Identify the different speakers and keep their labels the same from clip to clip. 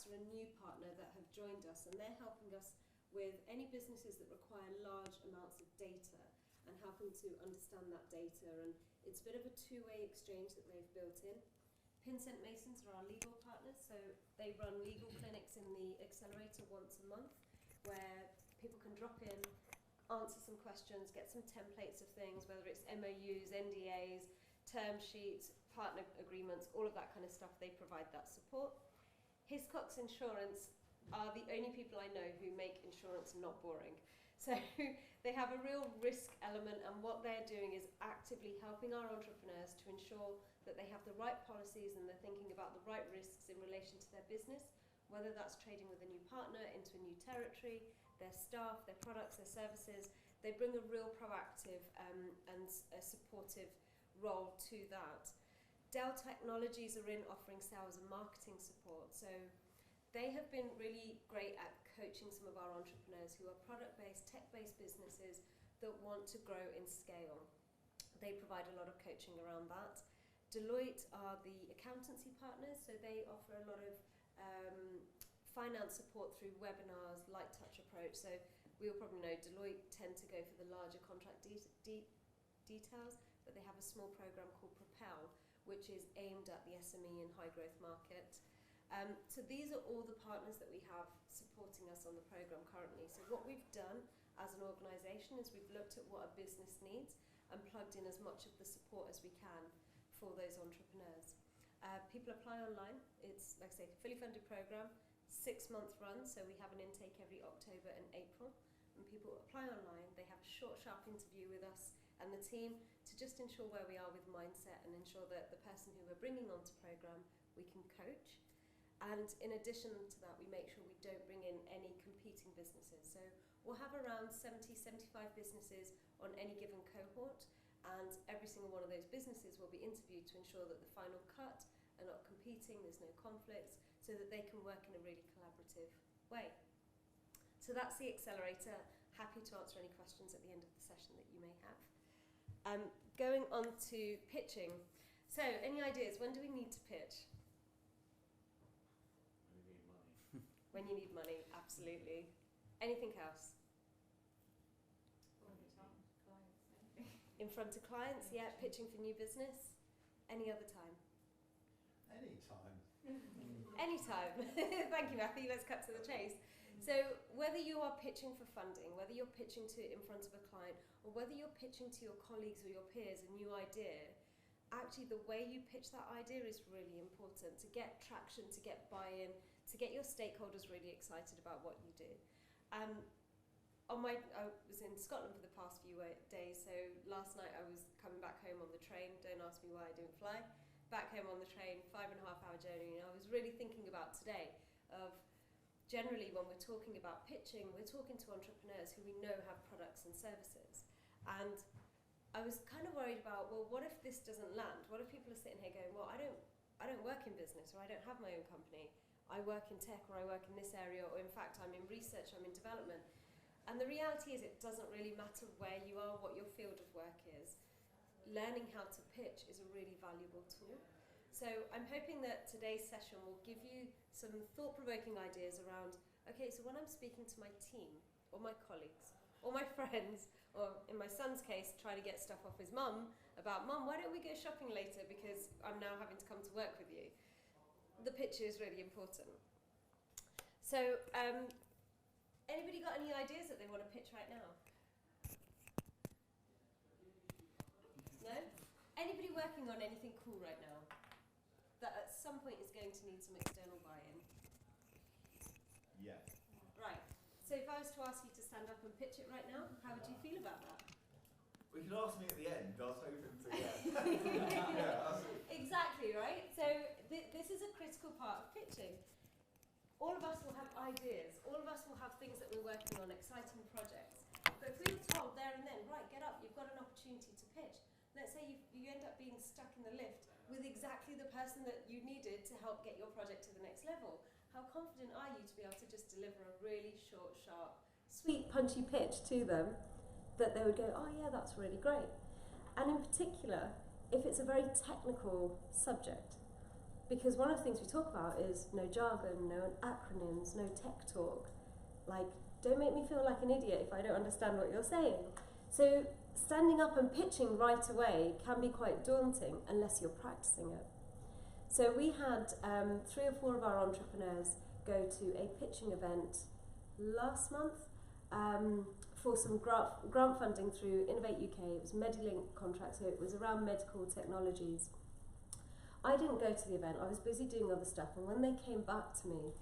Speaker 1: contracts are a new partner that have joined us, and they're helping us with any businesses that require large amounts of data and helping to understand that data. And it's a bit of a two-way exchange that they've built in. Pin St Masons are our legal partners, so they run legal clinics in the Accelerator once a month, where people can drop in, answer some questions, get some templates of things, whether it's MOUs, NDAs, term sheets, partner agreements, all of that kind of stuff. They provide that support. Hiscox Insurance are the only people I know who make insurance not boring. So they have a real risk element, and what they're doing is actively helping our entrepreneurs to ensure that they have the right policies and they're thinking about the right risks in relation to their business, whether that's trading with a new partner into a new territory, their staff, their products, their services. They bring a real proactive and a supportive role to that. Dell Technologies are in offering sales and marketing support. So they have been really great at coaching some of our entrepreneurs who are product-based, tech-based businesses that want to grow in scale. They provide a lot of coaching around that. Deloitte are the accountancy partners, so they offer a lot of finance support through webinars, light touch approach. So we all probably know Deloitte tend to go for the larger contract details, but they have a small program called Propel, which is aimed at the SME and high growth market. So these are all the partners that we have supporting us on the program currently. So what we've done as an organisation is we've looked at what a business needs and plugged in as much of the support as we can for those entrepreneurs. People apply online. It's, like I say, a fully funded program, 6-month run, so we have an intake every October and April. And people apply online, they have a short, sharp interview with us and the team to just ensure where we are with mindset and ensure that the person who we're bringing onto program we can coach. And in addition to that, we make sure we don't bring in any competing businesses. So we'll have around 70, 75 businesses on any given cohort, and every single one of those businesses will be interviewed to ensure that the final cut are not competing, there's no conflicts, so that they can work in a really collaborative way. So that's the Accelerator. Happy to answer any questions at the end of the session that you may have. Going on to pitching. So, any ideas? When do we need to pitch?
Speaker 2: When you need money.
Speaker 1: When you need money, absolutely. Anything else? In front of clients, yeah. Pitching for new business. Any other time?
Speaker 3: Anytime.
Speaker 1: Anytime. Thank you, Matthew. Let's cut to the chase. So whether you are pitching for funding, whether you're pitching in front of a client, or whether you're pitching to your colleagues or your peers a new idea, actually the way you pitch that idea is really important to get traction, to get buy-in, to get your stakeholders really excited about what you do. I was in Scotland for the past few days, so last night I was coming back home on the train. Don't ask me why I didn't fly. Back home on the train, 5.5-hour journey, and I was really thinking about today of generally when we're talking about pitching, we're talking to entrepreneurs who we know have products and services. And I was kind of worried about, well, what if this doesn't land? What if people are sitting here going, well, I don't work in business, or I don't have my own company. I work in tech, or I work in this area, or in fact I'm in research, I'm in development. And the reality is it doesn't really matter where you are, what your field of work is. Learning how to pitch is a really valuable tool. So I'm hoping that today's session will give you some thought-provoking ideas around, okay, so when I'm speaking to my team, or my colleagues, or my friends, or in my son's case, trying to get stuff off his mum, about, Mum, why don't we go shopping later because I'm now having to come to work with you? The picture is really important. So, anybody got any ideas that they want to pitch right now? No? Anybody working on anything cool right now that at some point is going to need some external buy-in?
Speaker 3: Yeah.
Speaker 1: Right. So if I was to ask you to stand up and pitch it right now, how would you feel about that?
Speaker 3: Well, you can ask me at the end. I was hoping to, yeah.
Speaker 1: Exactly, right? So this is a critical part of pitching. All of us will have ideas. All of us will have things that we're working on, exciting projects. But if we were told there and then, right, get up, you've got an opportunity to pitch. Let's say you end up being stuck in the lift with exactly the person that you needed to help get your project to the next level. How confident are you to be able to just deliver a really short, sharp, sweet, punchy pitch to them that they would go, oh yeah, that's really great. And in particular, if it's a very technical subject,
Speaker 2: because one of the things we talk about is no jargon, no acronyms, no tech talk. Like, don't make me feel like an idiot if I don't understand what you're saying. So standing up and pitching right away can be quite daunting unless you're practicing it. So we had 3 or 4 of our entrepreneurs go to a pitching event last month for some grant funding through Innovate UK. It was Medilink contract, so it was around medical technologies. I didn't go to the event, I was busy doing other stuff, and when they came back to me,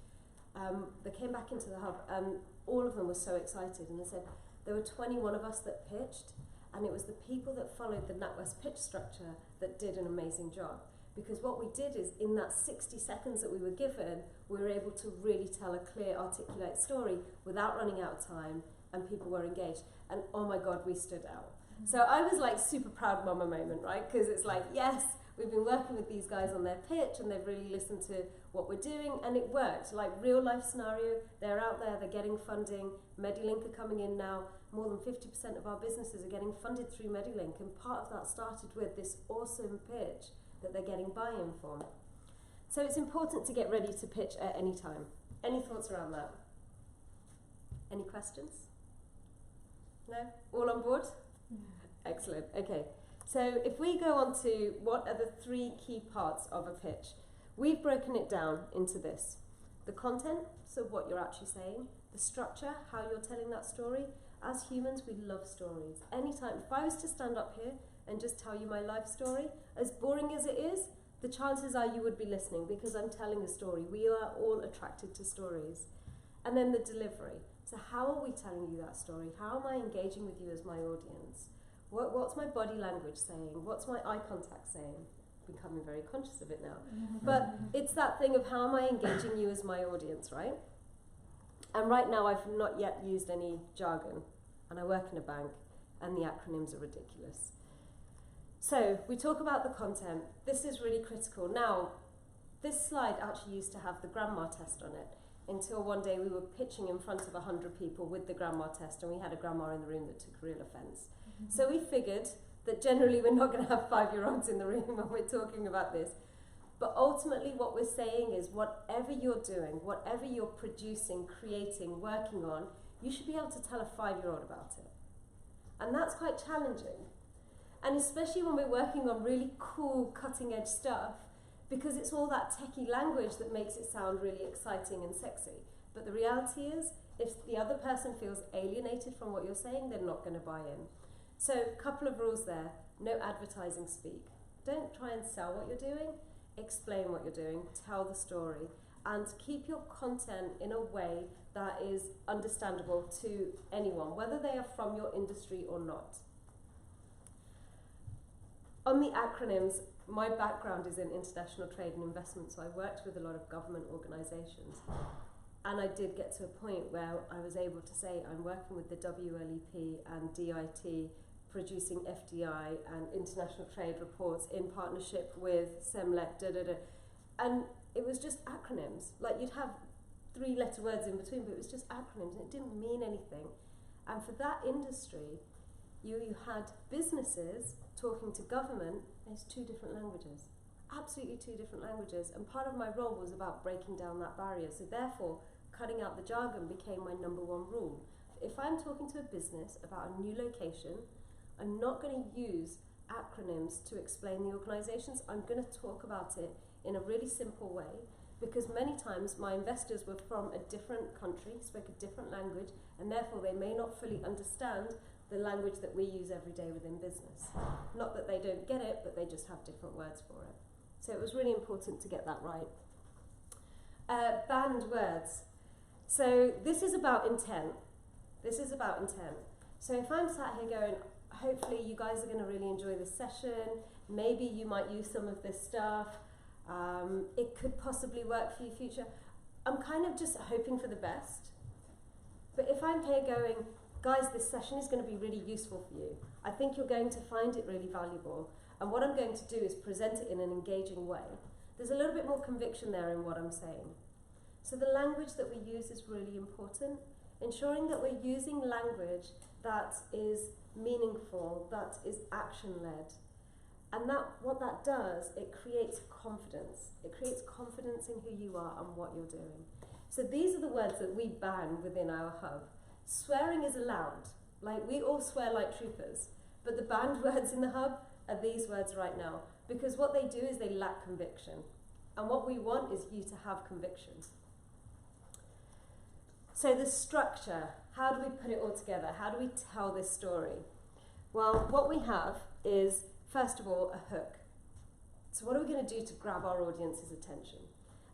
Speaker 2: they came back into the hub, and all of them were so excited, and they said there were 21 of us that pitched, and it was the people that followed the NatWest pitch structure that did an amazing job. Because what we did is, in that 60 seconds that we were given, we were able to really tell a clear, articulate story without running out of time, and people were engaged. And oh my God, we stood out. So I was like super proud mama moment, right? Because it's like, yes, we've been working with these guys on their pitch, and they've really listened to what we're doing, and it worked. Like, real life scenario, they're out there, they're getting funding. Medilink are coming in now. More than 50% of our businesses are getting funded through Medilink, and part of that started with this awesome pitch that they're getting buy-in from. So it's important to get ready to pitch at any time. Any thoughts around that? Any questions? No? All on board? Excellent. Okay. So if we go on to what are the 3 key parts of a pitch, we've broken it down into this. The content, so what you're actually saying. The structure, how you're telling that story. As humans, we love stories. Anytime, if I was to stand up here and just tell you my life story, as boring as it is, the chances are you would be listening because I'm telling a story. We are all attracted to stories. And then the delivery. So how are we telling you that story? How am I engaging with you as my audience? What's my body language saying? What's my eye contact saying? I'm becoming very conscious of it now. But it's that thing of how am I engaging you as my audience, right? And right now I've not yet used any jargon, and I work in a bank, and the acronyms are ridiculous. So we talk about the content. This is really critical. Now, this slide actually used to have the grandma test on it until one day we were pitching in front of 100 people with the grandma test, and we had a grandma in the room that took real offence. So we figured that generally we're not going to have 5-year-olds in the room when we're talking about this. But ultimately what we're saying is whatever you're doing, whatever you're producing, creating, working on, you should be able to tell a 5-year-old about it. And that's quite challenging. And especially when we're working on really cool, cutting-edge stuff, because it's all that techie language that makes it sound really exciting and sexy. But the reality is, if the other person feels alienated from what you're saying, they're not going to buy in. So a couple of rules there. No advertising speak. Don't try and sell what you're doing. Explain what you're doing. Tell the story. And keep your content in a way that is understandable to anyone, whether they are from your industry or not. On the acronyms, my background is in international trade and investment, so I worked with a lot of government organisations. And I did get to a point where I was able to say I'm working with the WLEP and DIT, producing FDI and international trade reports in partnership with SEMLEC, And it was just acronyms. Like, you'd have 3-letter words in between, but it was just acronyms, and it didn't mean anything. And for that industry, you had businesses talking to government, there's 2 different languages. Absolutely 2 different languages. And part of my role was about breaking down that barrier. So therefore, cutting out the jargon became my number 1 rule. If I'm talking to a business about a new location, I'm not going to use acronyms to explain the organisations. I'm going to talk about it in a really simple way, because many times my investors were from a different country, spoke a different language, and therefore they may not fully understand the language that we use every day within business. Not that they don't get it, but they just have different words for it. So it was really important to get that right. Banned words. So this is about intent. This is about intent. So if I'm sat here going, hopefully you guys are going to really enjoy this session, maybe you might use some of this stuff, it could possibly work for your future. I'm kind of just hoping for the best. But if I'm here going, guys, this session is going to be really useful for you. I think you're going to find it really valuable. And what I'm going to do is present it in an engaging way. There's a little bit more conviction there in what I'm saying. So the language that we use is really important. Ensuring that we're using language that is meaningful, that is action-led. And what that does, it creates confidence. It creates confidence in who you are and what you're doing. So these are the words that we ban within our hub. Swearing is allowed. Like, we all swear like troopers. But the banned words in the hub are these words right now. Because what they do is they lack conviction. And what we want is you to have conviction. So the structure, how do we put it all together? How do we tell this story? Well, what we have is, first of all, a hook. So what are we going to do to grab our audience's attention?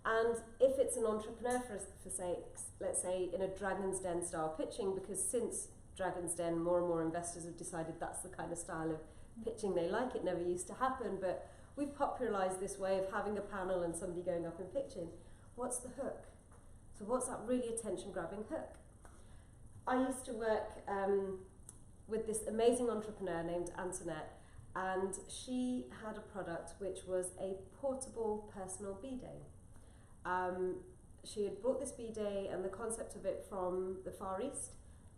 Speaker 2: And if it's an entrepreneur, for sake, let's say in a Dragon's Den style pitching, because since Dragon's Den, more and more investors have decided that's the kind of style of pitching they like. It never used to happen, but we've popularised this way of having a panel and somebody going up and pitching. What's the hook? So what's that really attention-grabbing hook? I used to work with this amazing entrepreneur named Antoinette, and she had a product which was a portable personal bidet. She had brought this bidet and the concept of it from the Far East,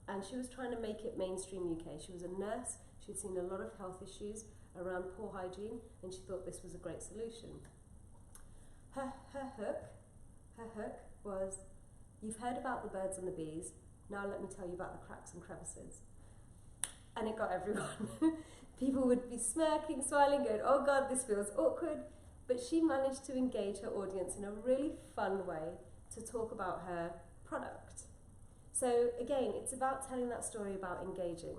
Speaker 2: and she was trying to make it mainstream UK. She was a nurse, she'd seen a lot of health issues around poor hygiene, and she thought this was a great solution. Her hook was, you've heard about the birds and the bees, now let me tell you about the cracks and crevices. And it got everyone. People would be smirking, smiling, going, oh God, this feels awkward. But she managed to engage her audience in a really fun way to talk about her product. So again, it's about telling that story about engaging.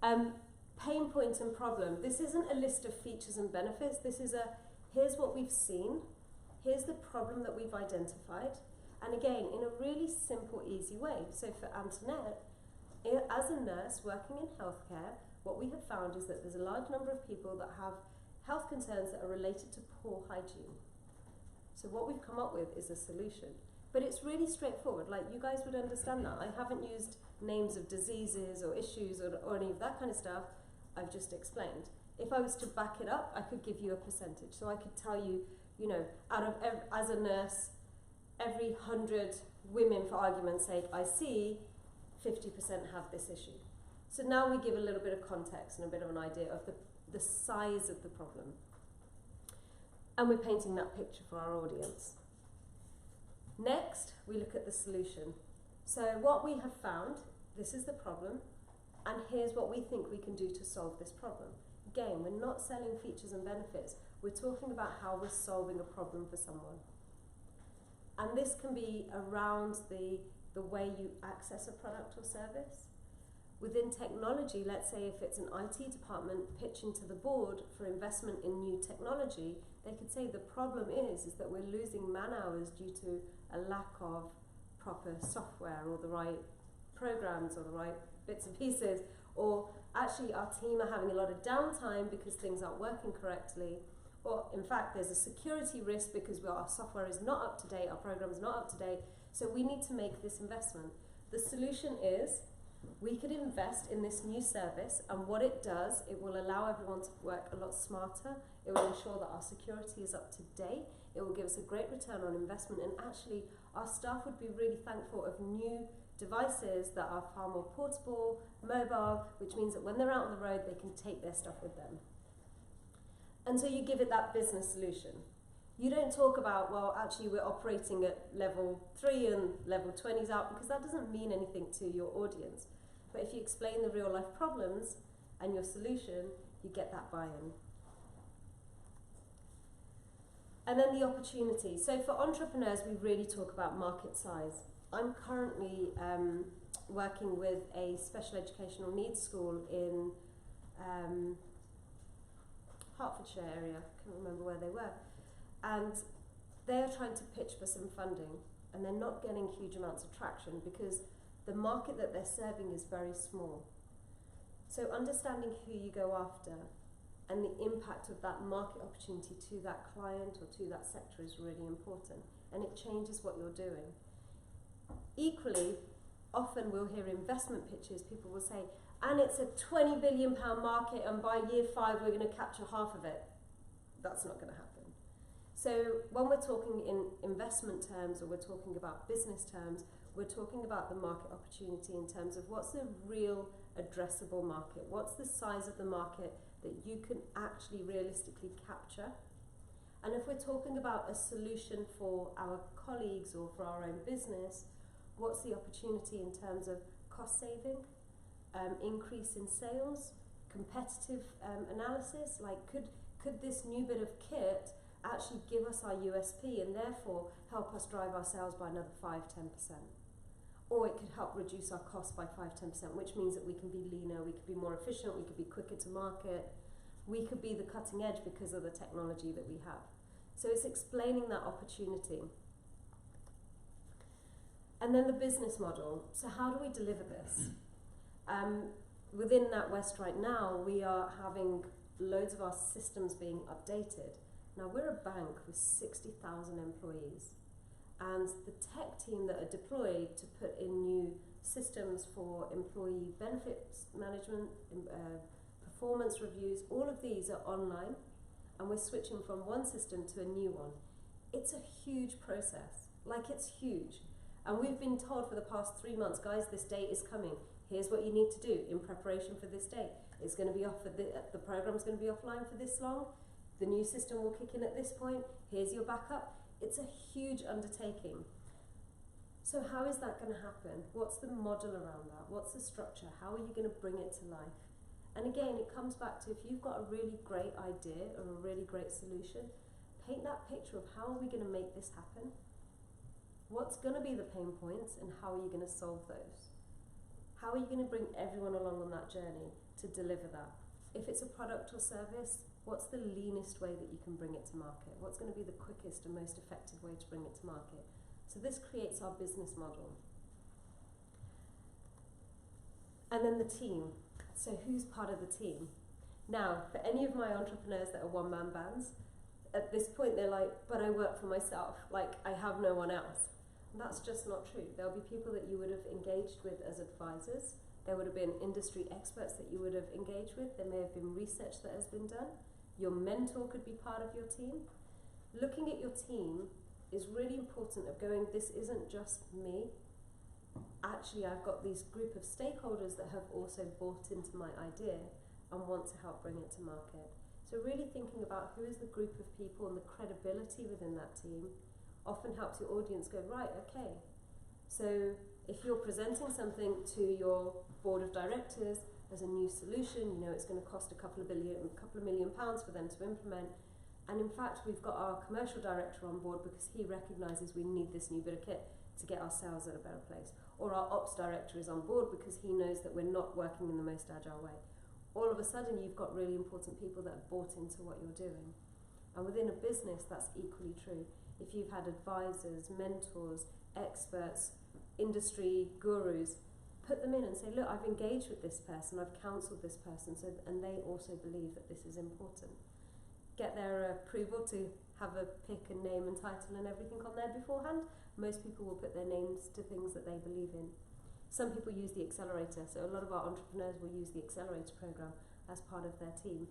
Speaker 2: Pain point and problem. This isn't a list of features and benefits. This is here's what we've seen. Here's the problem that we've identified. And again, in a really simple, easy way. So for Antoinette, as a nurse working in healthcare, what we have found is that there's a large number of people that have health concerns that are related to poor hygiene. So what we've come up with is a solution. But it's really straightforward, like you guys would understand that. I haven't used names of diseases or issues or any of that kind of stuff. I've just explained. If I was to back it up, I could give you a percentage. So I could tell you, you know, out of as a nurse, every 100 women, for argument's sake, I see, 50% have this issue. So now we give a little bit of context and a bit of an idea of the size of the problem. And we're painting that picture for our audience. Next, we look at the solution. So what we have found, this is the problem, and here's what we think we can do to solve this problem. Again, we're not selling features and benefits. We're talking about how we're solving a problem for someone. And this can be around the way you access a product or service. Within technology, let's say if it's an IT department pitching to the board for investment in new technology, they could say the problem is that we're losing man hours due to a lack of proper software or the right programs or the right bits and pieces, or actually our team are having a lot of downtime because things aren't working correctly, or in fact there's a security risk because our software is not up to date, our program is not up to date, so we need to make this investment. The solution is we could invest in this new service, and what it does, it will allow everyone to work a lot smarter, it will ensure that our security is up to date, it will give us a great return on investment, and actually our staff would be really thankful of new devices that are far more portable, mobile, which means that when they're out on the road they can take their stuff with them. And so you give it that business solution. You don't talk about, well, actually we're operating at level 3 and level 20's out, because that doesn't mean anything to your audience. But if you explain the real life problems and your solution, you get that buy-in. And then the opportunity. So for entrepreneurs, we really talk about market size. I'm currently working with a special educational needs school in Hertfordshire area, I can't remember where they were. And they are trying to pitch for some funding, and they're not getting huge amounts of traction because the market that they're serving is very small. So understanding who you go after and the impact of that market opportunity to that client or to that sector is really important, and it changes what you're doing. Equally, often we'll hear investment pitches, people will say, and it's a £20 billion market, and by year 5 we're going to capture half of it. That's not going to happen. So when we're talking in investment terms, or we're talking about business terms, we're talking about the market opportunity in terms of what's the real addressable market, what's the size of the market that you can actually realistically capture. And if we're talking about a solution for our colleagues or for our own business, what's the opportunity in terms of cost saving, increase in sales, competitive analysis? Like, could this new bit of kit actually give us our USP and therefore help us drive our sales by another 5-10%? Or it could help reduce our costs by 5-10%, which means that we can be leaner, we could be more efficient, we could be quicker to market, we could be the cutting edge because of the technology that we have. So it's explaining that opportunity. And then the business model. So how do we deliver this? Within NatWest right now, we are having loads of our systems being updated. Now, we're a bank with 60,000 employees. And the tech team that are deployed to put in new systems for employee benefits management, performance reviews, all of these are online, and we're switching from one system to a new one. It's a huge process, like it's huge. And we've been told for the past 3 months, guys, this date is coming. Here's what you need to do in preparation for this date. It's going to be off for the program's going to be offline for this long. The new system will kick in at this point. Here's your backup. It's a huge undertaking. So how is that going to happen? What's the model around that? What's the structure? How are you going to bring it to life? And again, it comes back to, if you've got a really great idea or a really great solution, paint that picture of how are we going to make this happen? What's going to be the pain points and how are you going to solve those? How are you going to bring everyone along on that journey to deliver that? If it's a product or service, what's the leanest way that you can bring it to market? What's going to be the quickest and most effective way to bring it to market? So this creates our business model. And then the team. So who's part of the team? Now, for any of my entrepreneurs that are one-man bands, at this point they're like, but I work for myself, like I have no one else. And that's just not true. There'll be people that you would have engaged with as advisors. There would have been industry experts that you would have engaged with. There may have been research that has been done. Your mentor could be part of your team. Looking at your team is really important of going, this isn't just me. Actually, I've got these group of stakeholders that have also bought into my idea and want to help bring it to market. So really thinking about who is the group of people and the credibility within that team often helps your audience go, right, okay. So if you're presenting something to your board of directors as a new solution, you know it's going to cost a couple of million pounds for them to implement. And in fact, we've got our commercial director on board because he recognises we need this new bit of kit to get our sales at a better place. Or our ops director is on board because he knows that we're not working in the most agile way. All of a sudden, you've got really important people that have bought into what you're doing. And within a business, that's equally true. If you've had advisors, mentors, experts, industry gurus, put them in and say, look, I've engaged with this person, I've counselled this person, and they also believe that this is important. Get their approval to have a pick and name and title and everything on there beforehand. Most people will put their names to things that they believe in. Some people use the Accelerator, so a lot of our entrepreneurs will use the Accelerator program as part of their team.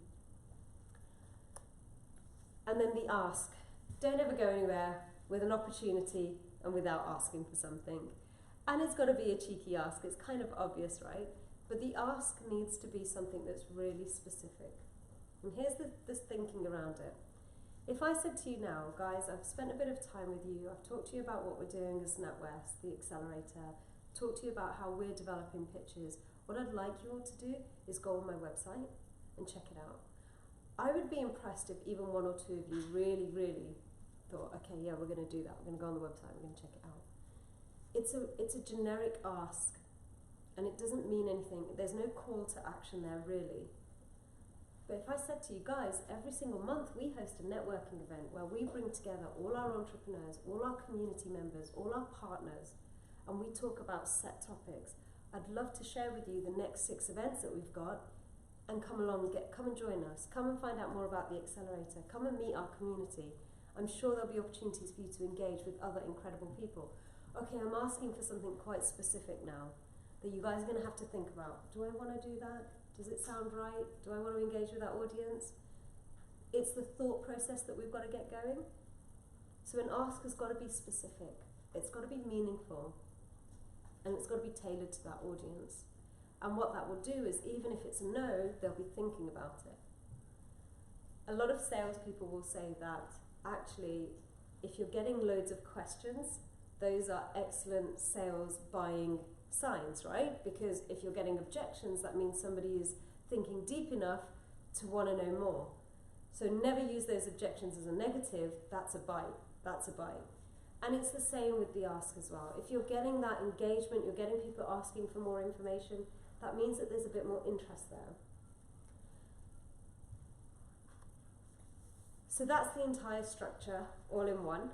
Speaker 2: And then the ask. Don't ever go anywhere with an opportunity and without asking for something. And it's got to be a cheeky ask. It's kind of obvious, right? But the ask needs to be something that's really specific. And here's this thinking around it. If I said to you now, guys, I've spent a bit of time with you, I've talked to you about what we're doing as NatWest, the Accelerator, talked to you about how we're developing pitches, what I'd like you all to do is go on my website and check it out. I would be impressed if even one or two of you really, really thought, okay, yeah, we're going to do that. We're going to go on the website, we're going to check it out. It's a generic ask, and it doesn't mean anything. There's no call to action there, really. But if I said to you guys, every single month we host a networking event where we bring together all our entrepreneurs, all our community members, all our partners, and we talk about set topics. I'd love to share with you the next 6 events that we've got, and come along, come and join us. Come and find out more about the Accelerator. Come and meet our community. I'm sure there'll be opportunities for you to engage with other incredible people. Okay, I'm asking for something quite specific now that you guys are going to have to think about. Do I want to do that? Does it sound right? Do I want to engage with that audience? It's the thought process that we've got to get going. So an ask has got to be specific. It's got to be meaningful. And it's got to be tailored to that audience. And what that will do is, even if it's a no, they'll be thinking about it. a lot of salespeople will say that actually, if you're getting loads of questions, those are excellent sales buying signs, right? Because if you're getting objections, that means somebody is thinking deep enough to want to know more. So never use those objections as a negative. That's a buy. That's a buy. And it's the same with the ask as well. If you're getting that engagement, you're getting people asking for more information, that means that there's a bit more interest there. So that's the entire structure all in one.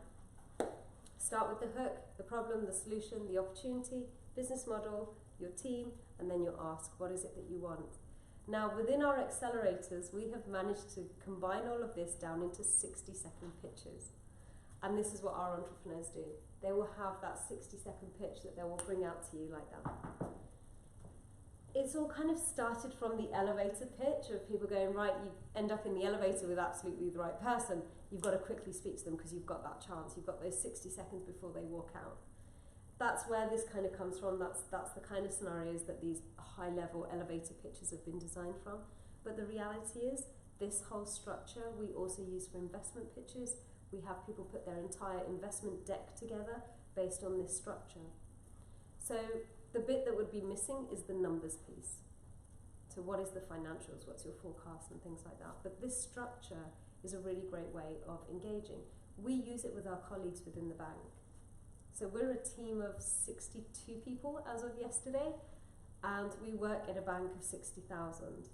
Speaker 2: Start with the hook, the problem, the solution, the opportunity, business model, your team, and then your ask. What is it that you want? Now, within our accelerators, we have managed to combine all of this down into 60-second pitches. And this is what our entrepreneurs do. They will have that 60-second pitch that they will bring out to you like that. It's all kind of started from the elevator pitch of people going, right, you end up in the elevator with absolutely the right person. You've got to quickly speak to them because you've got that chance. You've got those 60 seconds before they walk out. That's where this kind of comes from. That's the kind of scenarios that these high-level elevator pitches have been designed from. But the reality is, this whole structure we also use for investment pitches. We have people put their entire investment deck together based on this structure. So the bit that would be missing is the numbers piece. So what is the financials? What's your forecast and things like that? But this structure is a really great way of engaging. We use it with our colleagues within the bank. So we're a team of 62 people as of yesterday, and we work at a bank of 60,000.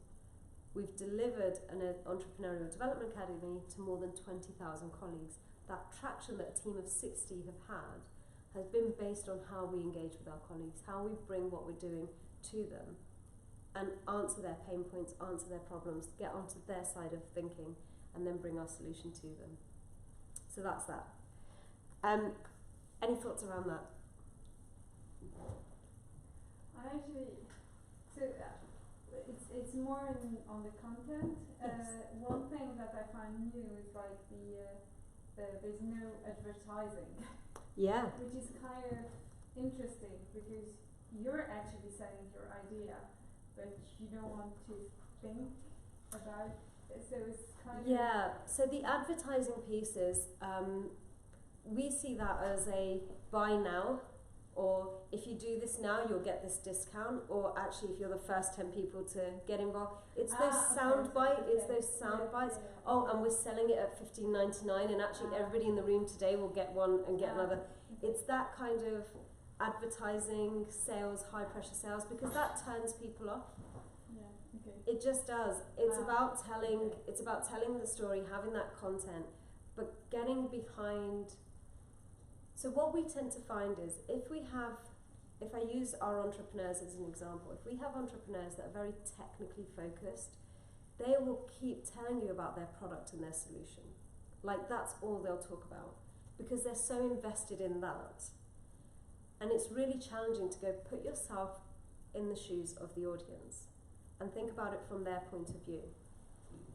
Speaker 2: We've delivered an entrepreneurial development academy to more than 20,000 colleagues. That traction that a team of 60 have had has been based on how we engage with our colleagues, how we bring what we're doing to them and answer their pain points, answer their problems, get onto their side of thinking, and then bring our solution to them. So that's that. Any thoughts around that?
Speaker 4: It's more on the content.
Speaker 2: Yes.
Speaker 4: One thing that I find new is like there's no advertising.
Speaker 2: Yeah.
Speaker 4: Which is kind of interesting because you're actually selling your idea, but you don't want to think about it. So it's kind of...
Speaker 2: Yeah, so the advertising piece is, we see that as a buy now, or if you do this now, you'll get this discount, or actually if you're the first 10 people to get involved. It's those sound bites, it's those sound bites.
Speaker 4: Yeah.
Speaker 2: Oh, and we're selling it at $15.99, and actually everybody in the room today will get one and get another. It's that kind of advertising, sales, high pressure sales, because that turns people off.
Speaker 4: Yeah, okay.
Speaker 2: It just does. It's about telling the story, having that content, but getting behind. So what we tend to find is if I use our entrepreneurs as an example, if we have entrepreneurs that are very technically focused, they will keep telling you about their product and their solution. Like that's all they'll talk about because they're so invested in that. And it's really challenging to go put yourself in the shoes of the audience and think about it from their point of view.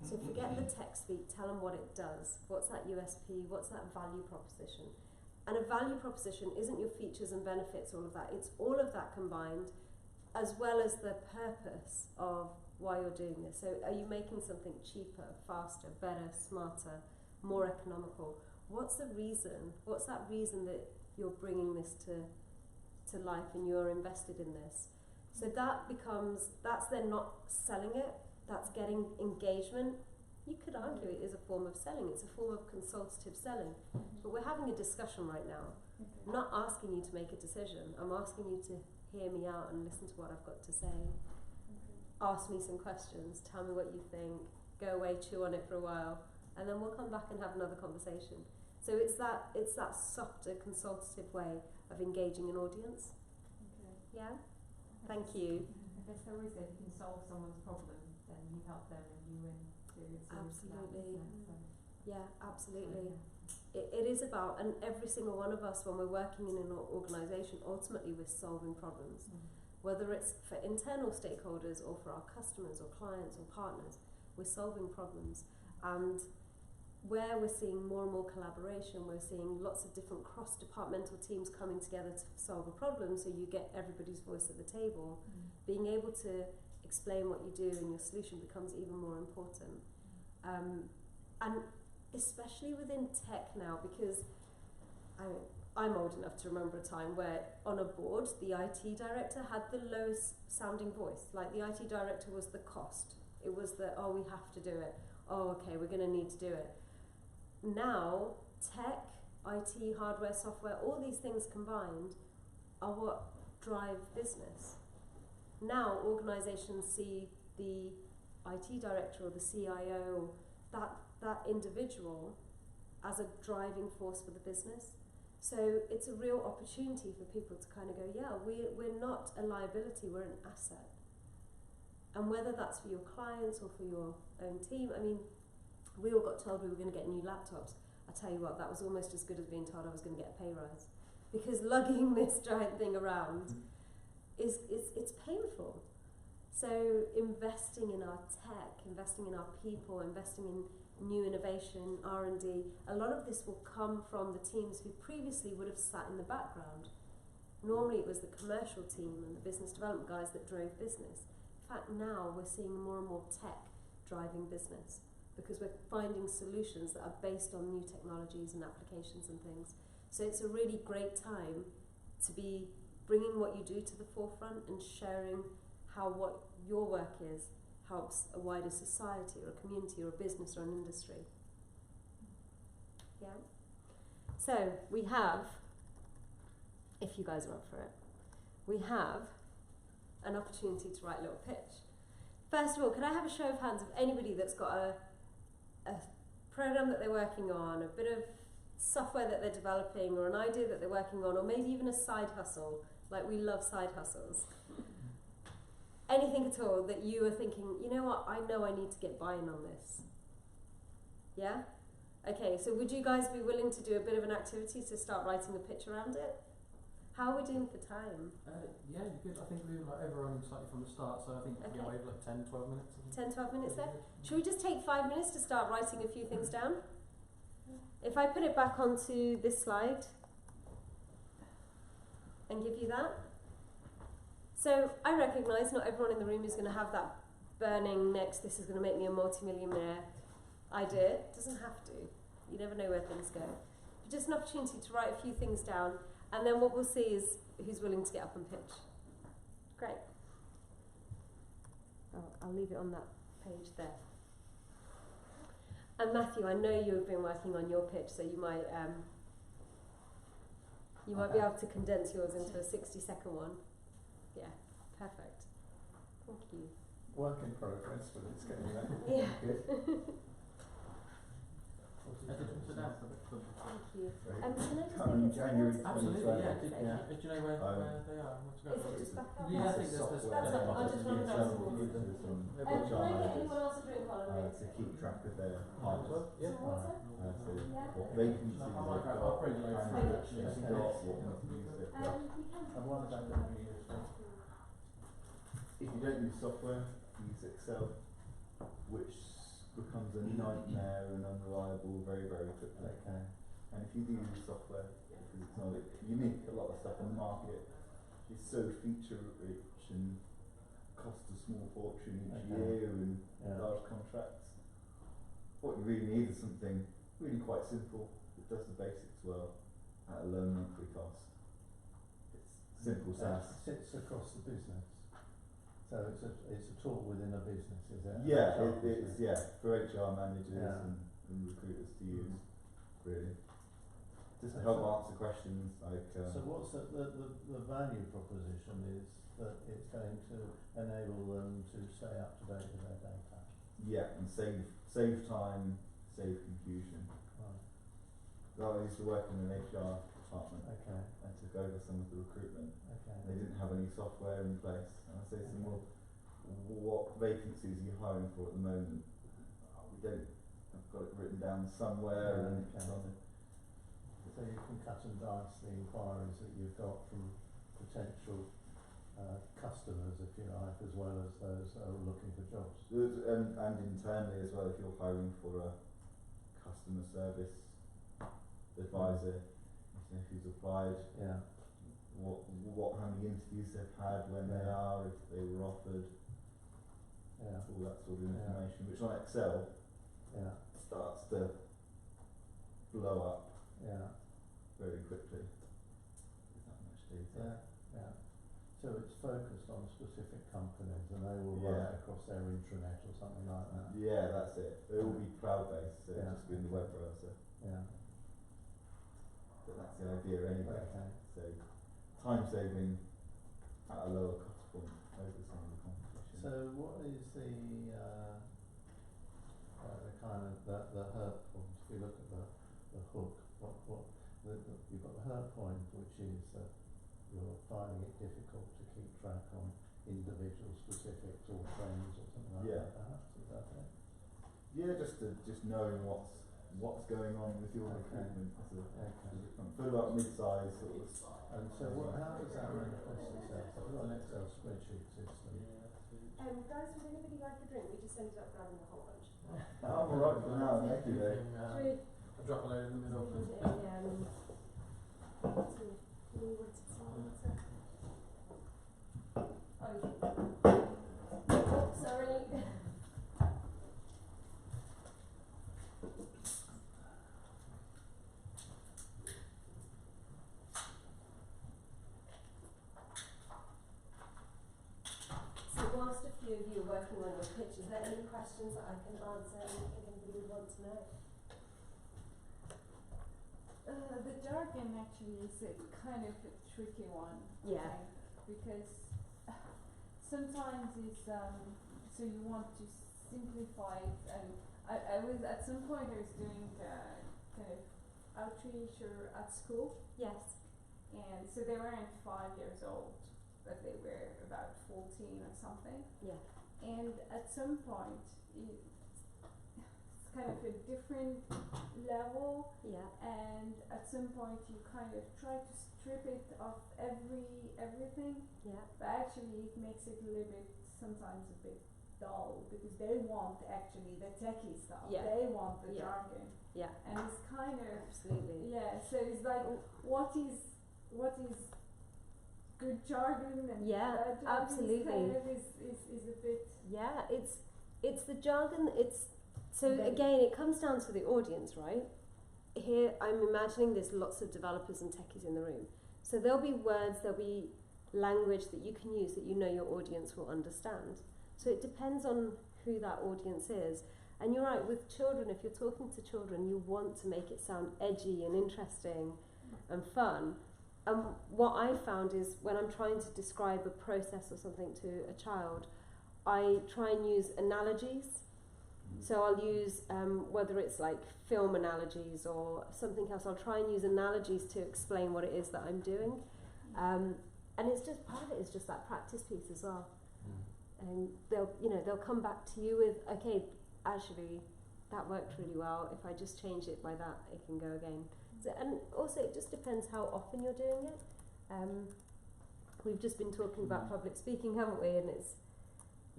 Speaker 2: So forget the tech speak, tell them what it does. What's that USP? What's that value proposition? And a value proposition isn't your features and benefits, all of that. It's all of that combined, as well as the purpose of why you're doing this. So are you making something cheaper, faster, better, smarter, more economical? What's the reason? What's that reason that you're bringing this to life and you're invested in this? So that's then not selling it, that's getting engagement. You could argue it is a form of selling, it's a form of consultative selling. But we're having a discussion right now.
Speaker 4: Okay.
Speaker 2: I'm not asking you to make a decision, I'm asking you to hear me out and listen to what I've got to say.
Speaker 4: Okay.
Speaker 2: Ask me some questions, tell me what you think, go away, chew on it for a while, and then we'll come back and have another conversation. So it's that softer, consultative way of engaging an audience.
Speaker 4: Okay.
Speaker 2: Yeah? Thank you.
Speaker 5: I guess there is if you can solve someone's problem, then you help them and you win too.
Speaker 2: Absolutely. Yeah, absolutely.
Speaker 5: Yeah.
Speaker 2: It is about, and every single one of us, when we're working in an organisation, ultimately we're solving problems. Whether it's for internal stakeholders or for our customers or clients or partners, we're solving problems. And where we're seeing more and more collaboration, we're seeing lots of different cross-departmental teams coming together to solve a problem, so you get everybody's voice at the table. Being able to explain what you do and your solution becomes even more important. and especially within tech now, because I'm old enough to remember a time where on a board the IT director had the lowest sounding voice. Like the IT director was the cost. It was the, oh, we have to do it. Oh, okay, we're going to need to do it. Now, tech, IT, hardware, software, all these things combined are what drive business. Now, organizations see the IT director or the CIO, that individual, as a driving force for the business. So it's a real opportunity for people to kind of go, yeah, we're not a liability, we're an asset. And whether that's for your clients or for your own team, I mean, we all got told we were going to get new laptops. I tell you what, that was almost as good as being told I was going to get a pay rise. Because lugging this giant thing around it's painful. So investing in our tech, investing in our people, investing in new innovation, R&D, a lot of this will come from the teams who previously would have sat in the background. Normally it was the commercial team and the business development guys that drove business. In fact, now we're seeing more and more tech driving business because we're finding solutions that are based on new technologies and applications and things. So it's a really great time to be bringing what you do to the forefront and sharing how what your work is helps a wider society or a community or a business or an industry. Yeah? So we have, if you guys are up for it, we have an opportunity to write a little pitch. First of all, can I have a show of hands of anybody that's got a program that they're working on, a bit of software that they're developing, or an idea that they're working on, or maybe even a side hustle? Like, we love side hustles. Anything at all that you are thinking, you know what, I know I need to get buy-in on this. Yeah? Okay, so would you guys be willing to do a bit of an activity to start writing a pitch around it? How are we doing for time?
Speaker 6: Yeah, you could. I think we were like overrunning slightly from the start, so I think we have like 10, 12 minutes.
Speaker 2: 10, 12 minutes left? Should we just take 5 minutes to start writing a few things down? If I put it back onto this slide and give you that. So I recognise not everyone in the room is going to have that burning next, this is going to make me a multi-millionaire idea. It doesn't have to. You never know where things go. But just an opportunity to write a few things down, and then what we'll see is who's willing to get up and pitch. Great. I'll leave it on that page there. And Matthew, I know you have been working on your pitch, so you might be able to condense yours into a 60-second one. Yeah, perfect. Thank you.
Speaker 7: Work in progress, but it's getting there.
Speaker 2: Yeah.
Speaker 7: Good.
Speaker 2: Thank you. Can I just
Speaker 3: Coming
Speaker 2: make it
Speaker 3: January
Speaker 6: Absolutely,
Speaker 3: 2020.
Speaker 6: yeah. Do
Speaker 3: Yeah.
Speaker 6: you know where they are? What's going
Speaker 2: Is
Speaker 6: on?
Speaker 2: it just back up?
Speaker 6: Yeah, I think there's
Speaker 2: That's it, I'll just run across the water.
Speaker 3: Computers and
Speaker 2: Can I
Speaker 3: HR
Speaker 2: get
Speaker 3: managers,
Speaker 2: anyone else a drink while I'm
Speaker 3: to keep track of their hires.
Speaker 6: Yeah.
Speaker 2: Some water?
Speaker 3: So
Speaker 2: Yeah.
Speaker 3: what vacancies they've got,
Speaker 6: I'll bring you
Speaker 3: how
Speaker 6: over.
Speaker 3: many actions they've got, what interviews they've got.
Speaker 2: You can.
Speaker 7: And one of them would be useful.
Speaker 3: If you don't use software, use Excel, which becomes a nightmare and unreliable very, very quickly.
Speaker 7: Okay.
Speaker 3: And if you do use software, because it's not unique, a lot of stuff on the market is so feature rich and costs a small fortune each year and large contracts. What you really need is something really quite simple that does the basics well at a low monthly cost. It's simple SaaS.
Speaker 7: Sits across the business. So it's a tool within a business, is it?
Speaker 3: Yeah,
Speaker 7: HR
Speaker 3: it's for HR managers
Speaker 7: Yeah.
Speaker 3: and recruiters to use, really. Just to help answer questions like.
Speaker 7: So what's the value proposition is that it's going to enable them to stay up to date with their data.
Speaker 3: Yeah, and save time, save confusion.
Speaker 7: Right.
Speaker 3: I used to work in an HR department.
Speaker 7: Okay.
Speaker 3: I took over some of the recruitment.
Speaker 7: Okay.
Speaker 3: They didn't have any software in place. And I say to them, well, what vacancies are you hiring for at the moment? Oh, we don't. I've got it written down somewhere.
Speaker 7: Yeah,
Speaker 3: And
Speaker 7: okay. So you can cut and dice the inquiries that you've got from potential customers, if you like, as well as those that are looking for jobs.
Speaker 3: and internally as well, if you're hiring for a customer service advisor, who's applied,
Speaker 7: Yeah.
Speaker 3: how many interviews they've had, when they are, if they were offered,
Speaker 7: Yeah.
Speaker 3: all that sort of information, which on Excel
Speaker 7: Yeah.
Speaker 3: starts to blow up
Speaker 7: Yeah.
Speaker 3: very quickly. With that much data.
Speaker 7: Yeah. Yeah. So it's focused on specific companies, and they will run
Speaker 3: Yeah.
Speaker 7: it across their intranet or something like that.
Speaker 3: Yeah, that's it. It will be cloud-based, so
Speaker 7: Yeah.
Speaker 3: it'll just be in the web browser.
Speaker 7: Yeah.
Speaker 3: But that's the idea anyway.
Speaker 7: Okay.
Speaker 3: So time saving at a lower cost point over some of the competition.
Speaker 7: So what is the kind of the hurt point? If you look at the hook, you've got the hurt point, which is that you're finding it difficult to keep track on individual specifics or trends or something like
Speaker 3: Yeah.
Speaker 7: that. Perhaps is that it?
Speaker 3: Yeah, just knowing what's going on with your
Speaker 7: Okay.
Speaker 3: recruitment as a
Speaker 7: Okay.
Speaker 3: for about mid-size sort of.
Speaker 7: And so how does that manifest itself? I've got an Excel spreadsheet system.
Speaker 2: Guys, would anybody like a drink? We just ended up grabbing a whole bunch.
Speaker 3: I'm alright for now, thank you though.
Speaker 2: Should we?
Speaker 6: Drop a load in the middle.
Speaker 2: Sorry. So whilst a few of you are working on your pitch, is there any questions that I can answer? Anything anybody would want to know?
Speaker 4: The jargon actually is a kind of a tricky one,
Speaker 2: Yeah.
Speaker 4: I think, because sometimes it's so you want to simplify it, and I was at some point I was doing kind of outreach or at school,
Speaker 2: Yes.
Speaker 4: and so they weren't 5 years old, but they were about 14 or something,
Speaker 2: Yeah.
Speaker 4: and at some point it's kind of a different level.
Speaker 2: Yeah.
Speaker 4: And at some point you kind of try to strip it of everything,
Speaker 2: Yeah.
Speaker 4: but actually it makes it a little bit sometimes a bit dull, because they want actually the techie stuff.
Speaker 2: Yeah.
Speaker 4: They want the
Speaker 2: Yeah.
Speaker 4: jargon.
Speaker 2: Yeah.
Speaker 4: And it's kind of
Speaker 2: Absolutely.
Speaker 4: yeah, so it's like what is good jargon and
Speaker 2: Yeah,
Speaker 4: bad jargon
Speaker 2: absolutely.
Speaker 4: kind of is a bit
Speaker 2: Yeah, it's the jargon. So
Speaker 4: Vague.
Speaker 2: again, it comes down to the audience, right? Here, I'm imagining there's lots of developers and techies in the room. So there'll be words, there'll be language that you can use that you know your audience will understand. So it depends on who that audience is. And you're right, with children, if you're talking to children, you want to make it sound edgy and interesting and fun. And what I found is when I'm trying to describe a process or something to a child, I try and use analogies. So I'll use, whether it's like film analogies or something else, I'll try and use analogies to explain what it is that I'm doing. And it's just, part of it is just that practice piece as well. And they'll come back to you with, okay, actually, that worked really well. If I just change it by that, it can go again. So, and also, it just depends how often you're doing it. We've just been talking about public speaking, haven't we? And it's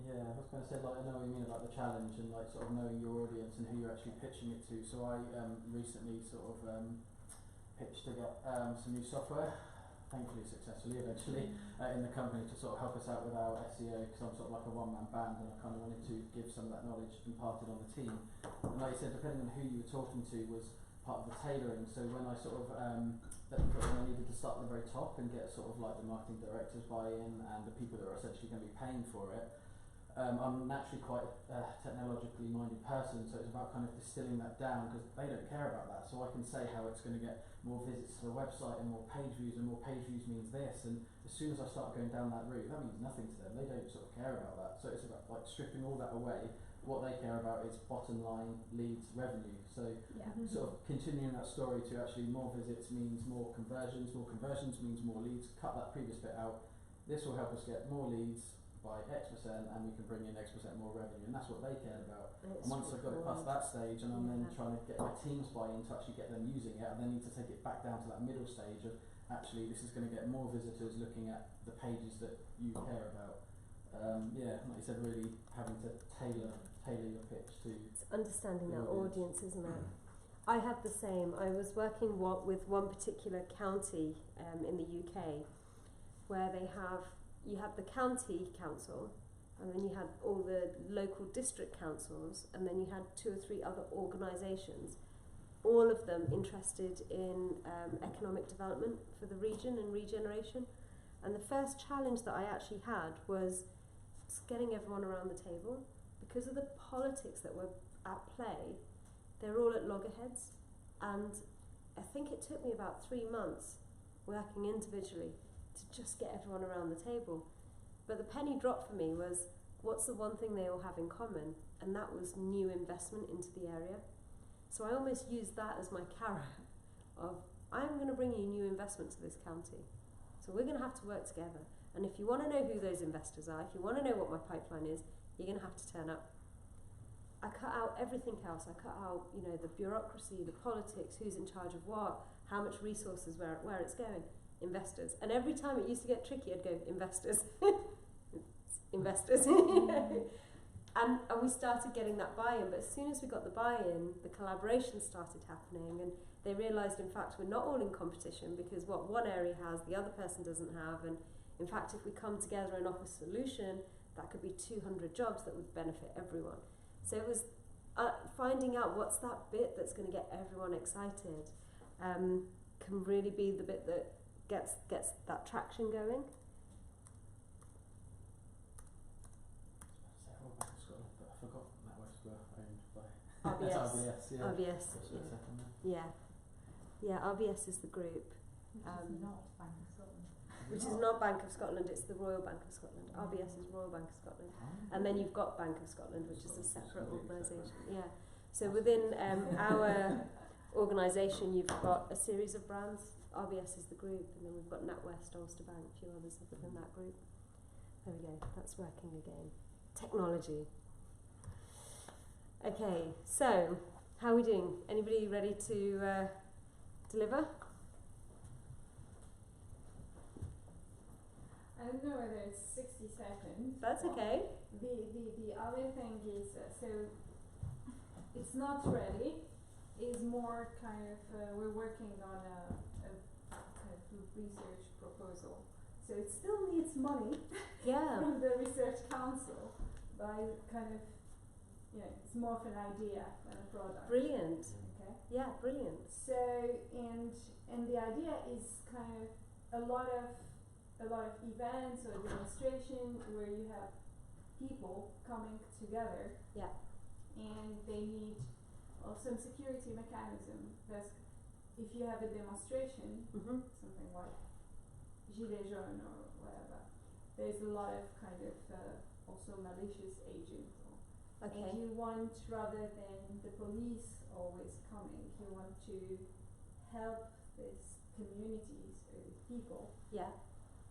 Speaker 6: Yeah, I was going to say, like, I know what you mean about the challenge and like sort of knowing your audience and who you're actually pitching it to. So I recently sort of pitched to get some new software, thankfully successfully eventually, in the company to sort of help us out with our SEO, because I'm sort of like a one-man band and I kind of wanted to give some of that knowledge imparted on the team. And like you said, depending on who you were talking to was part of the tailoring. So when I sort of let them put in, I needed to start at the very top and get sort of like the marketing directors buy-in and the people that are essentially going to be paying for it. I'm naturally quite a technologically minded person, so it's about kind of distilling that down, because they don't care about that. So I can say how it's going to get more visits to the website and more page views, and more page views means this. And as soon as I start going down that route, that means nothing to them. They don't sort of care about that. So it's about like stripping all that away. What they care about is bottom line, leads, revenue. So sort of continuing that story to actually more visits means more conversions means more leads. Cut that previous bit out. This will help us get more leads by X%, and we can bring in X% more revenue, and that's what they cared about. And once I've got it past that stage, and I'm then trying to get my team's buy-in to actually get them using it, I then need to take it back down to that middle stage of actually this is going to get more visitors looking at the pages that you care about. Like you said, really having to tailor your pitch to
Speaker 2: it's understanding
Speaker 6: the
Speaker 2: that
Speaker 6: audience.
Speaker 2: audience, isn't it? I had the same. I was working with one particular county in the UK, where you have the county council, and then you had all the local district councils, and then you had 2 or 3 other organisations, all of them interested in economic development for the region and regeneration. And the first challenge that I actually had was just getting everyone around the table. Because of the politics that were at play, they're all at loggerheads, and I think it took me about 3 months working individually to just get everyone around the table. But the penny drop for me was, what's the one thing they all have in common? And that was new investment into the area. So I almost used that as my carrot of, I'm going to bring you new investment to this county. So we're going to have to work together. And if you want to know who those investors are, if you want to know what my pipeline is, you're going to have to turn up. I cut out everything else. I cut out, the bureaucracy, the politics, who's in charge of what, how much resources, where it's going. Investors. And every time it used to get tricky, I'd go, investors. Investors. And we started getting that buy-in, but as soon as we got the buy-in, the collaboration started happening, and they realised, in fact, we're not all in competition, because what one area has, the other person doesn't have, and in fact, if we come together and offer a solution, that could be 200 jobs that would benefit everyone. So it was finding out what's that bit that's going to get everyone excited, can really be the bit that gets that traction going.
Speaker 6: I forgot NatWest were owned by
Speaker 2: RBS.
Speaker 6: RBS, yeah.
Speaker 2: RBS,
Speaker 6: That's what
Speaker 2: yeah.
Speaker 6: second there.
Speaker 2: Yeah, RBS is the group,
Speaker 5: Which is not Bank of Scotland.
Speaker 2: which is not Bank of Scotland, it's the Royal Bank of Scotland. RBS is Royal Bank of Scotland. And then you've got Bank of Scotland, which is a separate organisation. Yeah. So within our organisation, you've got a series of brands. RBS is the group, and then we've got NatWest, Ulster Bank, a few others within that group. There we go, that's working again. Technology. Okay, so how are we doing? Anybody ready to deliver?
Speaker 4: I don't know whether it's 60 seconds.
Speaker 2: That's okay.
Speaker 4: The other thing is, so it's not ready. It's more kind of, we're working on a kind of research proposal. So it still needs money
Speaker 2: Yeah.
Speaker 4: from the research council, but I kind of, it's more of an idea than a product.
Speaker 2: Brilliant.
Speaker 4: Okay.
Speaker 2: Yeah, brilliant.
Speaker 4: So and the idea is kind of a lot of events or demonstration where you have people coming together.
Speaker 2: Yeah.
Speaker 4: And they need some security mechanism. If you have a demonstration,
Speaker 2: Mm-hmm.
Speaker 4: something like Gilets jaunes or whatever, there's a lot of kind of also malicious agents.
Speaker 2: Okay.
Speaker 4: And you want, rather than the police always coming, you want to help these communities or these people
Speaker 2: Yeah.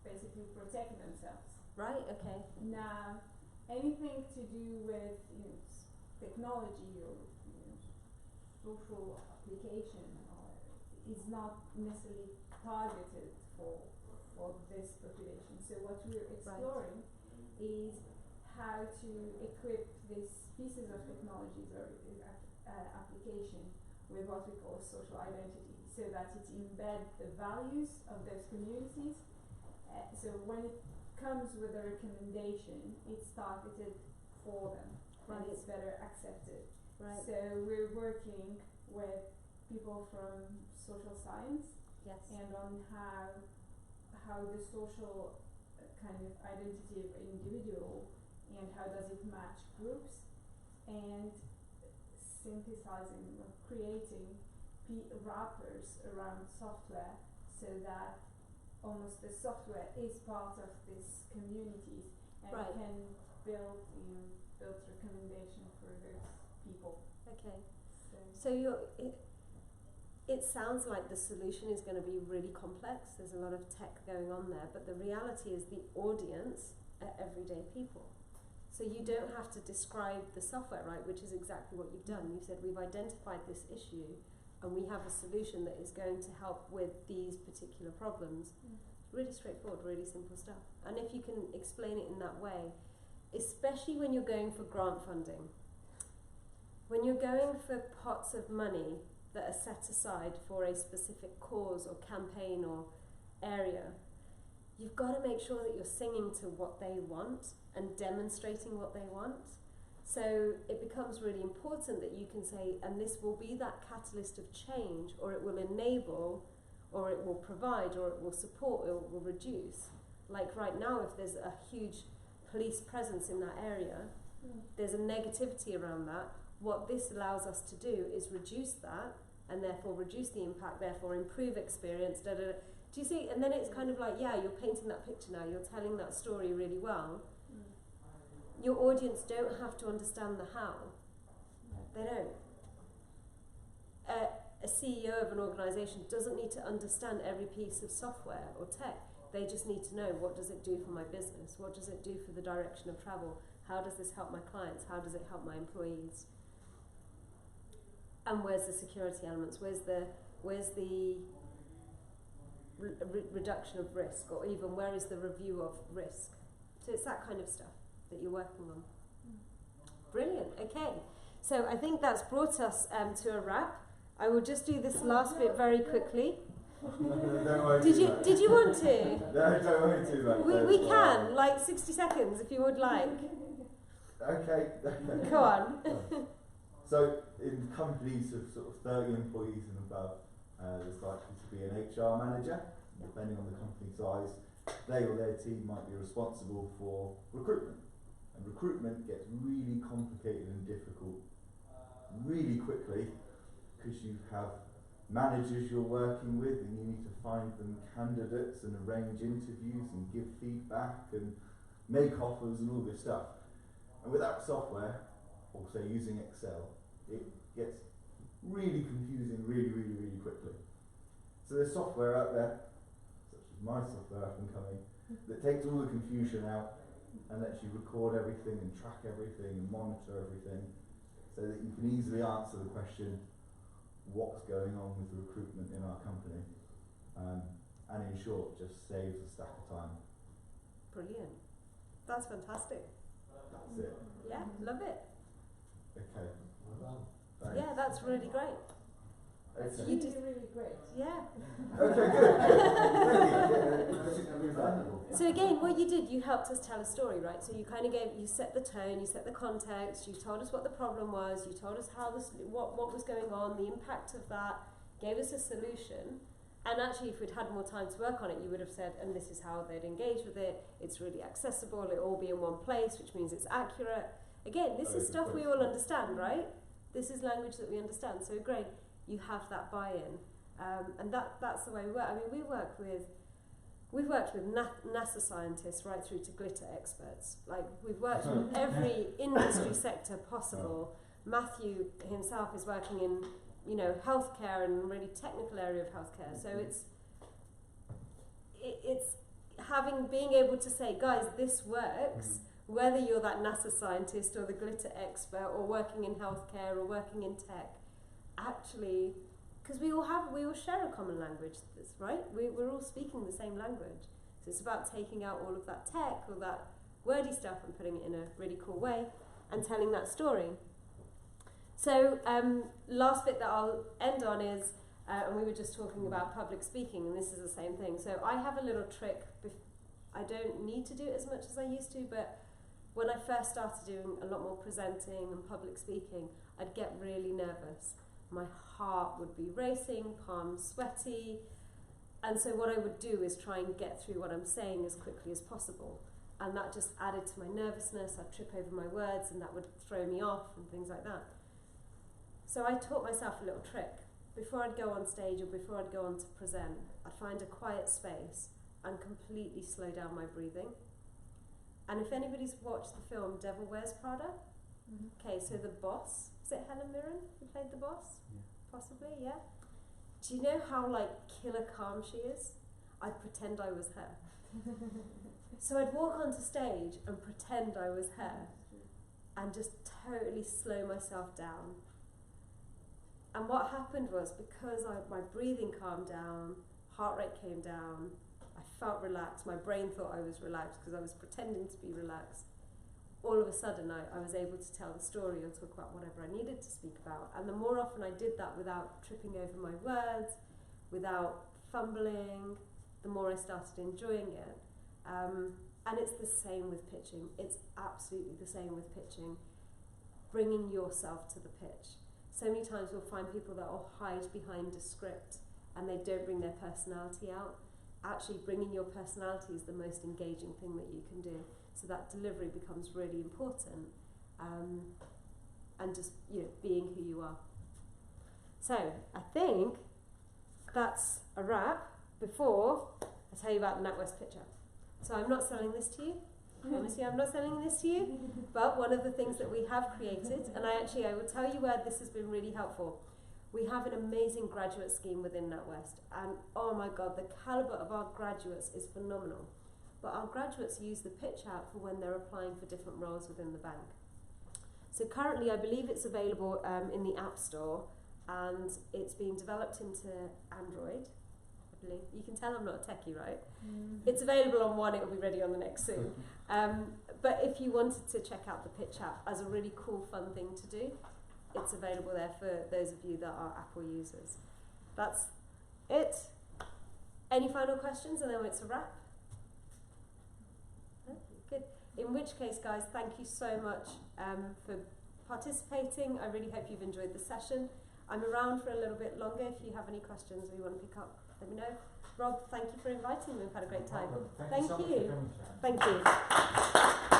Speaker 4: basically protect themselves.
Speaker 2: Right. Okay.
Speaker 4: Now, anything to do with technology or social application is not necessarily targeted for this population. So what we're exploring is how to equip these pieces of technologies or application with what we call social identity, so that it embeds the values of those communities. So when it comes with a recommendation, it's targeted for them, and it's better accepted.
Speaker 2: Right.
Speaker 4: So we're working with people from social science
Speaker 2: Yes.
Speaker 4: and on how the social kind of identity of an individual and how does it match groups, and synthesizing or creating wrappers around software so that almost the software is part of these communities and can build recommendation for those people.
Speaker 2: Okay. So it sounds like the solution is going to be really complex. There's a lot of tech going on there, but the reality is the audience are everyday people. So you don't have to describe the software, right, which is exactly what you've done. You said we've identified this issue and we have a solution that is going to help with these particular problems. Really straightforward, really simple stuff. And if you can explain it in that way, especially when you're going for grant funding, when you're going for pots of money that are set aside for a specific cause or campaign or area, you've got to make sure that you're singing to what they want and demonstrating what they want. So it becomes really important that you can say, and this will be that catalyst of change, or it will enable, or it will provide, or it will support, or it will reduce. Like right now, if there's a huge police presence in that area, there's a negativity around that. What this allows us to do is reduce that, and therefore reduce the impact, therefore improve experience, da, da, da. Do you see? And then it's kind of like, yeah, you're painting that picture now, you're telling that story really well. Your audience don't have to understand the how. They don't. A CEO of an organisation doesn't need to understand every piece of software or tech. They just need to know, what does it do for my business? What does it do for the direction of travel? How does this help my clients? How does it help my employees? And where's the security elements? Where's the reduction of risk, or even where is the review of risk? So it's that kind of stuff that you're working on. Brilliant. Okay, so I think that's brought us to a wrap. I will just do this last bit very quickly. Did you want to?
Speaker 3: No, don't worry too much.
Speaker 2: We can, like 60 seconds if you would like.
Speaker 3: Okay.
Speaker 2: Go on.
Speaker 3: So in companies of sort of 30 employees and above, there's likely to be an HR manager, depending on the company size. They or their team might be responsible for recruitment. And recruitment gets really complicated and difficult really quickly, because you have managers you're working with and you need to find them candidates and arrange interviews and give feedback and make offers and all this stuff. And without software, or say using Excel, it gets really confusing really quickly. So there's software out there, such as my software up and coming, that takes all the confusion out and lets you record everything and track everything and monitor everything, so that you can easily answer the question, what's going on with recruitment in our company? And in short, just saves a stack of time.
Speaker 2: Brilliant. That's fantastic.
Speaker 3: That's it.
Speaker 2: Yeah, love it.
Speaker 3: Okay. Thanks.
Speaker 2: Yeah, that's really great.
Speaker 3: Okay.
Speaker 2: You did
Speaker 4: really great.
Speaker 2: Yeah.
Speaker 3: Okay, good.
Speaker 2: So again, what you did, you helped us tell a story, right? So you kind of you set the tone, you set the context, you told us what the problem was, you told us how what was going on, the impact of that, gave us a solution. And actually, if we'd had more time to work on it, you would have said, and this is how they'd engage with it. It's really accessible. It'll all be in one place, which means it's accurate. Again, this is stuff we all understand, right? This is language that we understand. So great, you have that buy-in, and that's the way we work. I mean, we've worked with NASA scientists right through to glitter experts. Like, we've worked with every industry sector possible. Matthew himself is working in, healthcare and a really technical area of healthcare. So it's being able to say, guys, this works, whether you're that NASA scientist or the glitter expert or working in healthcare or working in tech. Actually, because we all share a common language, right? We're all speaking the same language. So it's about taking out all of that tech, all that wordy stuff, and putting it in a really cool way and telling that story. So last bit that I'll end on is, and we were just talking about public speaking, and this is the same thing. So I have a little trick. I don't need to do it as much as I used to, but when I first started doing a lot more presenting and public speaking, I'd get really nervous. My heart would be racing, palms sweaty, and so what I would do is try and get through what I'm saying as quickly as possible. And that just added to my nervousness. I'd trip over my words and that would throw me off and things like that. So I taught myself a little trick. Before I'd go on stage or before I'd go on to present, I'd find a quiet space and completely slow down my breathing. And if anybody's watched the film Devil Wears Prada, okay, so the boss, is it Helen Mirren who played the boss?
Speaker 6: Yeah.
Speaker 2: Possibly, yeah. Do you know how killer calm she is? I'd pretend I was her. So I'd walk onto stage and pretend I was her and just totally slow myself down. And what happened was, because my breathing calmed down, heart rate came down, I felt relaxed, my brain thought I was relaxed because I was pretending to be relaxed. All of a sudden I was able to tell the story or talk about whatever I needed to speak about. And the more often I did that without tripping over my words, without fumbling, the more I started enjoying it. And it's the same with pitching. It's absolutely the same with pitching. Bringing yourself to the pitch. So many times we'll find people that will hide behind a script and they don't bring their personality out. Actually, bringing your personality is the most engaging thing that you can do. So that delivery becomes really important. And just, being who you are. So I think that's a wrap before I tell you about the NatWest picture. So I'm not selling this to you. I promise you I'm not selling this to you. But one of the things that we have created, and I will tell you where this has been really helpful. We have an amazing graduate scheme within NatWest, and oh my God, the calibre of our graduates is phenomenal. But our graduates use the pitch app for when they're applying for different roles within the bank. So currently I believe it's available in the App Store, and it's being developed into Android. I believe. You can tell I'm not a techie, right? It's available on one, it will be ready on the next soon. But if you wanted to check out the pitch app as a really cool, fun thing to do, it's available there for those of you that are Apple users. That's it. Any final questions, and then it's a wrap? Okay, good. In which case, guys, thank you so much for participating. I really hope you've enjoyed the session. I'm around for a little bit longer. If you have any questions or you want to pick up, let me know. Rob, thank you for inviting me. We've had a great time.
Speaker 6: Thank you so much for coming, Sharon.
Speaker 2: Thank you.